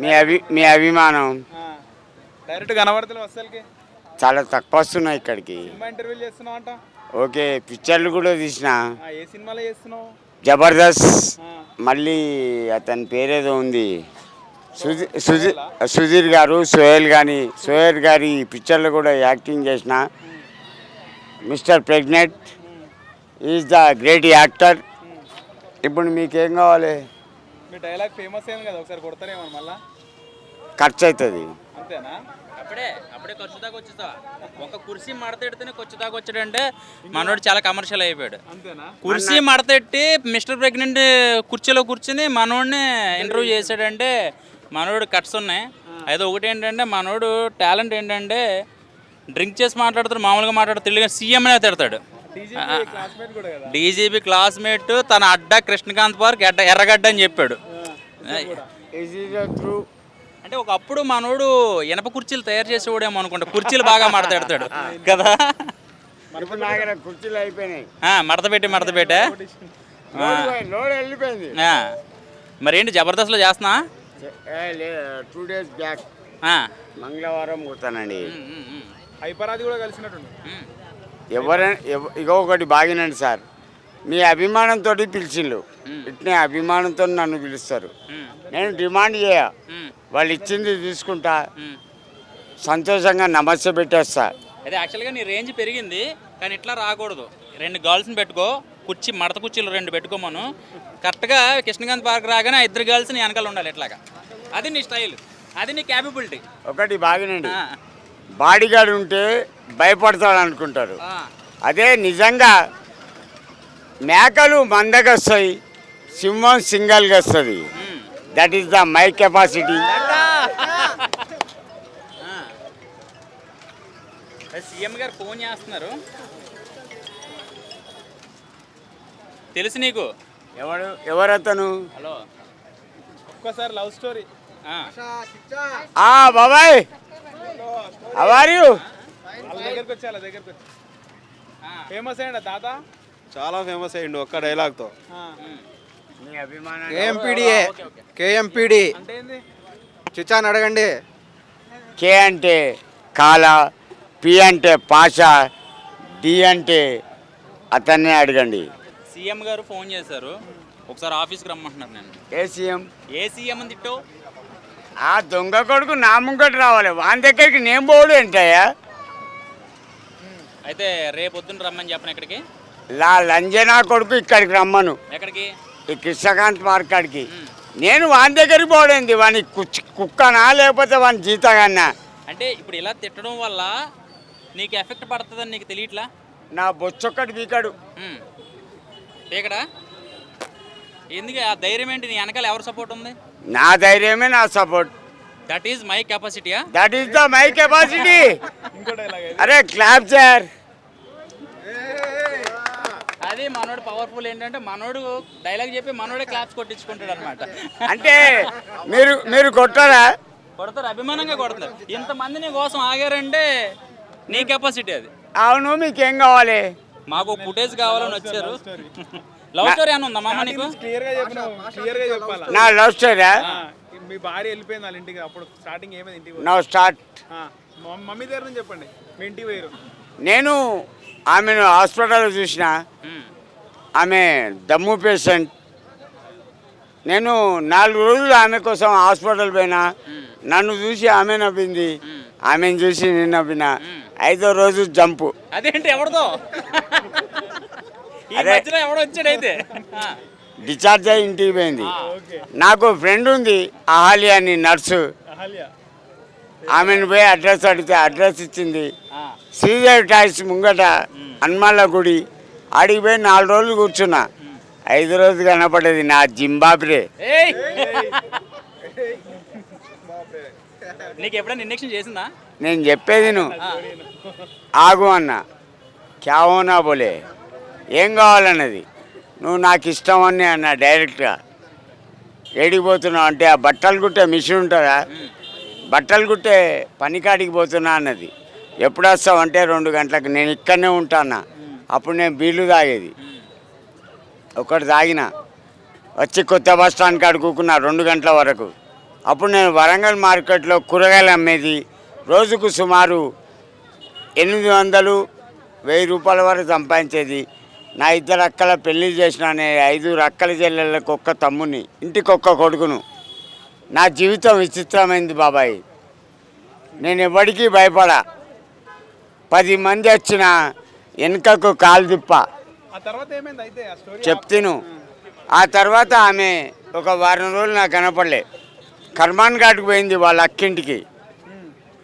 మీ అభిమానం డైరెక్ట్ కనబడతలేవు అసలుకి. చాలా తక్కువ వస్తున్నాయి ఇక్కడికి. సినిమా ఇంటర్వ్యూలు చేస్తున్నావు అంట. ఓకే, పిక్చర్లు కూడా తీసిన. ఏ సినిమాలో చేస్తున్నావు? జబర్దస్త్. మళ్ళీ అతని పేరేదో ఉంది, సుధీర్ గారు, సోహెల్ గారి పిక్చర్లు కూడా యాక్టింగ్ చేసిన. Mister pregnant is the great actor. ఇప్పుడు మీకేం కావాలి? మీ డైలాగ్ ఫేమస్ అయింది కదా, ఒకసారి కొడతారేమో మళ్ళా. ఖర్చు అవుతుంది అంతేనా? అప్పుడే ఖర్చు దాకా వచ్చేస్తావా? ఒక కుర్చీ మడతెడితేనే ఖర్చు దాకా వచ్చాడంటే మనోడు చాలా కమర్షియల్ అయిపోయాడు. అంతేనా? కుర్చీ మడతెట్టి మిస్టర్ ప్రెగ్నెంట్ కుర్చీలో కూర్చుని మనోడిని ఇంటర్వ్యూ చేశాడంటే మనోడు కట్స్ ఉన్నాయి. అయితే ఒకటి ఏంటంటే మనోడు టాలెంట్ ఏంటంటే డ్రింక్ చేసి మాట్లాడుతాడు, మామూలుగా మాట్లాడుతాడు, తెలియగా సీఎం అనే తిడతాడు. డీజీపీ క్లాస్మేట్, తన అడ్డా కృష్ణకాంత్ పార్క్ ఎర్రగడ్డ అని చెప్పాడు. అంటే ఒకప్పుడు మనోడు ఇనప కుర్చీలు తయారు చేసేవాడేమో అనుకుంటా, కుర్చీలు బాగా మడతెడతాడు కదా. కుర్చీలు అయిపోయినాయి, మడత పెట్టా. మరేంటి జబర్దస్త్లో చేస్తున్నా? 2 days బ్యాక్ మంగళవారం పోతానండి. హైపరాది కూడా కలిసినట్టు. ఇగో ఒకటి బాగినండి సార్, మీ అభిమానంతో పిలిచిండు, ఇట్నే అభిమానంతో నన్ను పిలుస్తారు. నేను డిమాండ్ చేయ, వాళ్ళు ఇచ్చింది తీసుకుంటా, సంతోషంగా నమస్తే పెట్టేస్తా. అదే యాక్చువల్గా నీ రేంజ్ పెరిగింది, కానీ ఇట్లా రాకూడదు. 2 గర్ల్స్ని పెట్టుకో, మడత కుర్చీలు 2 పెట్టుకోమను. కరెక్ట్గా కృష్ణకాంత్ పార్క్ రాగానే 2 గర్ల్స్ నీ వెనకాల ఉండాలి ఇట్లాగా. అది నీ స్టైల్, అది నీ క్యాపబిలిటీ. ఒకటి బాగినండి, బాడీగార్డ్ ఉంటే భయపడతాడు అనుకుంటారు. అదే నిజంగా మేకలు మందగా వస్తాయి, సింహం సింగల్గా వస్తుంది. That is the my capacity. CM గారు ఫోన్ చేస్తున్నారు, తెలుసు నీకు? ఎవరతను? హలో, ఒక్కసారి లవ్ స్టోరీ. బాబాయ్, హౌ ఆర్ యు? దగ్గరికి వచ్చి ఫేమస్ అయ్యండి తాత, చాలా ఫేమస్ అయ్యిండు ఒక్క డైలాగ్తో. కేఎంపీడి అంటే ఏంది? చిచ్చాని అడగండి. కే అంటే కాల, పి అంటే పాష, డి అంటే అతన్నే అడగండి. సీఎం గారు ఫోన్ చేశారు, ఒకసారి ఆఫీస్కి రమ్మంటున్నారు. నేను ఏ సీఎం అని తిట్టావు? ఆ దొంగ కొడుకు నా ముంగట రావాలి, వాని దగ్గరికి నేను పోడు ఏంటయ్యా? అయితే రేపు పొద్దున్న రమ్మని చెప్పను. ఎక్కడికి? లంజనా కొడుకు ఇక్కడికి రమ్మను. ఎక్కడికి? ఈ కృష్ణకాంత్ పార్క్ కాడికి. నేను వాని దగ్గరికి పోవడండి, వాని కుక్కనా లేకపోతే వాని జీతగానా? అంటే ఇప్పుడు ఇలా తిట్టడం వల్ల నీకు ఎఫెక్ట్ పడుతుందని నీకు తెలియట్లా? నా బొచ్చొక్కటి పీకాడు. పీకడా? ఎందుకు ఆ ధైర్యం ఏంటి? నీ వెనకాల ఎవరు సపోర్ట్ ఉంది? నా ధైర్యమే నా సపోర్ట్. దట్ ఈస్ మై కెపాసిటీయా? That is the my capacity. అరే క్లాప్ సార్. అది మనోడు పవర్ఫుల్ ఏంటంటే మనోడు డైలాగ్ చెప్పి మనోడే క్లాప్స్ కొట్టించుకుంటాడు అనమాట. అంటే మీరు కొట్టారా? కొడతారు, అభిమానంగా కొడతారు. ఇంతమంది నీ కోసం ఆగారంటే నీ కెపాసిటీ అది. అవును, మీకేం కావాలి? మాకు ఫుటేజ్ కావాలని వచ్చారు. లవ్ స్టోరీ అని ఉందా మామ నీకు? క్లియర్గా చెప్పాలా? నా లవ్ స్టోరీ. మీ భార్య వెళ్ళిపోయింది వాళ్ళ ఇంటికి, అప్పుడు స్టార్టింగ్ ఏమైంది ఇంటికి? No start. మమ్మీ దగ్గర నుంచి చెప్పండి, మీ ఇంటికి పోయారు. నేను ఆమెను హాస్పిటల్లో చూసిన, ఆమె దమ్ము పేషెంట్. నేను 4 రోజులు ఆమె కోసం హాస్పిటల్ పోయినా, నన్ను చూసి ఆమె నవ్వింది, ఆమెను చూసి నేను నవ్విన. 5వ రోజు జంపు. అదేంటి ఎవరితో? ఎవడో వచ్చాడైతే డిశ్చార్జ్ అయ్యి ఇంటికి పోయింది. నాకు ఫ్రెండ్ ఉంది అహాలియా అని, నర్సు. ఆమెను పోయి అడ్రస్ అడిగితే అడ్రస్ ఇచ్చింది. శ్రీదేవి టాయిస్ ముంగట హనుమాన్ల గుడి. ఆడికి పోయి 4 రోజులు కూర్చున్నా. 5వ రోజు కనపడేది నా జింబాబ్రే. నీకు ఎప్పుడైనా ఇంజెక్షన్ చేసిందా? నేను చెప్పేది నువ్వు ఆగు అన్న. క్యావోనా బోలే, ఏం కావాలన్నది. నువ్వు నాకు ఇష్టం అని అన్న డైరెక్ట్గా. ఏడిపోతున్నావు అంటే ఆ బట్టలు కుట్టే మిషన్ ఉంటుందా, బట్టలు కుట్టే పనికాడికి పోతున్నా అన్నది. ఎప్పుడు వస్తావు అంటే 2 గంటలకు. నేను ఇక్కడనే ఉంటానా. అప్పుడు నేను బీళ్ళు తాగేది, ఒకటి తాగిన వచ్చి కొత్త బస్ స్టాండ్ కాడ కూకున్నా 2 గంటల వరకు. అప్పుడు నేను వరంగల్ మార్కెట్లో కూరగాయలు అమ్మేది. రోజుకు సుమారు 800, 1000 రూపాయల వరకు సంపాదించేది. నా 2 అక్కల పెళ్లి చేసిన, నేను 5 అక్కల చెల్లెళ్ళకి ఒక్క తమ్ముని, ఇంటికి ఒక్క కొడుకును. నా జీవితం విచిత్రమైంది బాబాయ్. నేను ఎవరికీ భయపడా. 10 మంది వచ్చిన వెనుకకు కాలు తిప్ప ఆ తర్వాత ఏమైంది అయితే ఆ స్టోరీ చెప్తాను. ఆ తర్వాత ఆమె ఒక వారం రోజులు నాకు కనపడలే. కర్మాన్ ఘాట్కి పోయింది వాళ్ళ అక్కింటికి.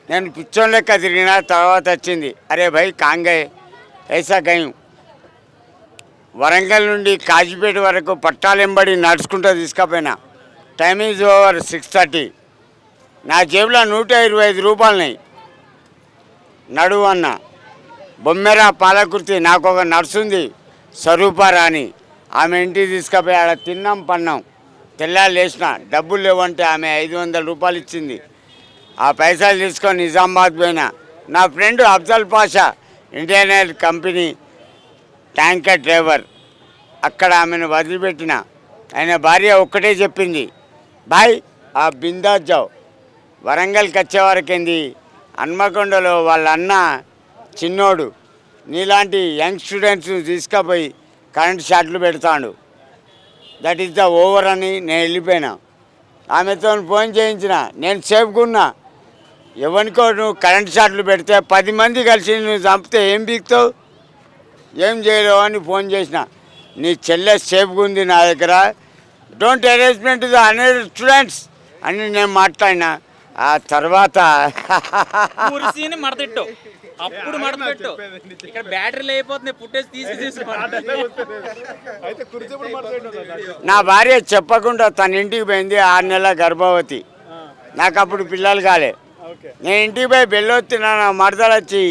నేను పిచ్చోన్ లెక్క తిరిగిన. తర్వాత వచ్చింది, అరే భయ్ కాంగే ఐసా గయం. వరంగల్ నుండి కాజీపేట వరకు పట్టాలెంబడి నడుచుకుంటూ తీసుకుపోయినా. Time is over 6:30. నా జేబులో 125 రూపాయలున్నాయి. నడువు అన్న బొమ్మెర పాలకుర్తి. నాకు ఒక నర్సు ఉంది, స్వరూపారా అని. ఆమె ఇంటికి తీసుకుపోయి ఆడ తిన్నాం పన్నాం. తెల్లారు లేచిన, డబ్బులు లేవంటే ఆమె 500 రూపాయలు ఇచ్చింది. ఆ పైసలు తీసుకొని నిజామాబాద్ పోయినా. నా friend Afzal Pasha, Indian oil company tanker driver, అక్కడ ఆమెను వదిలిపెట్టిన. ఆయన భార్య ఒక్కటే చెప్పింది, బాయ్ ఆ బిందాస్ జావ్. వరంగల్కి వచ్చేవరకేంది హన్మకొండలో వాళ్ళ అన్న చిన్నోడు నీలాంటి యంగ్ స్టూడెంట్స్ తీసుకుపోయి కరెంట్ షాట్లు పెడతాడు. దట్ ఈస్ ద ఓవర్ అని నేను వెళ్ళిపోయినా. ఆమెతో ఫోన్ చేయించిన. నేను సేఫ్గా ఉన్నా. ఎవరికో నువ్వు కరెంట్ షాట్లు పెడితే 10 మంది కలిసి నువ్వు చంపితే ఏం బీక్తావు, ఏం చేయలేవు అని ఫోన్ చేసిన. నీ చెల్లె సేఫ్గా ఉంది నా దగ్గర, డోంట్ అరేంజ్మెంట్ ద అన్ఎడ్ స్టూడెంట్స్ అని నేను మాట్లాడినా. ఆ తర్వాత కుర్చీని మడతెట్టు, అప్పుడు మడతపెట్టు. ఇక్కడ బ్యాటరీలు అయిపోతుంది, పుట్టేసి తీసుకోండి. అయితే కుర్చీ కూడా మాట్లాడుతున్నాడు. నా భార్య చెప్పకుండా తన ఇంటికి పోయింది. 6 నెలల గర్భవతి. నాకు అప్పుడు పిల్లలు కాలే. ఓకే నేను ఇంటికి పోయి బెల్లొత్తిన. నా మరదలు వచ్చి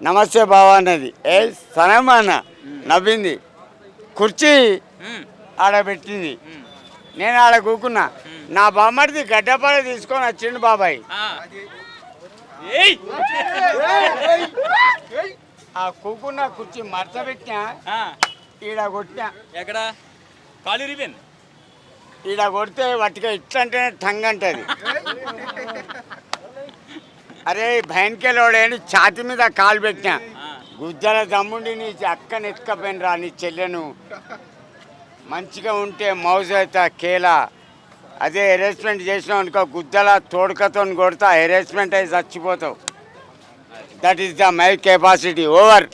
నమస్తే బావ అన్నది. ఏ సనమా అన్న, నవ్వింది. కుర్చీ ఆడ పెట్టింది. నేను ఆడ కూకున్నా. నా బామ్మడిది గడ్డపాడ తీసుకొని వచ్చిండు బాబాయ్. ఏయ్! ఆ కూకున్న కుర్చీ మడత పెట్టినా, ఆ, ఈడ కొట్టినా. ఎక్కడ కాలు రిబెన్ ఈడ కొడితే వాటిగా ఇట్లంటేనే టంగ్ అంటది. అరే భయన్కెళ్ళోడని ఛాతి మీద కాలు పెట్టినా. గుజ్జల దమ్ముండి నీ అక్కని ఎత్తుకపోయినరా నీ చెల్లెను. మంచిగా ఉంటే మౌజ్ అవుతా కేలా. అదే హెరాస్మెంట్ చేసినావు అనుకో, గుద్దల తోడుకతో కొడతా, హెరాస్మెంట్ అయి చచ్చిపోతావు. That is the my capacity. Over.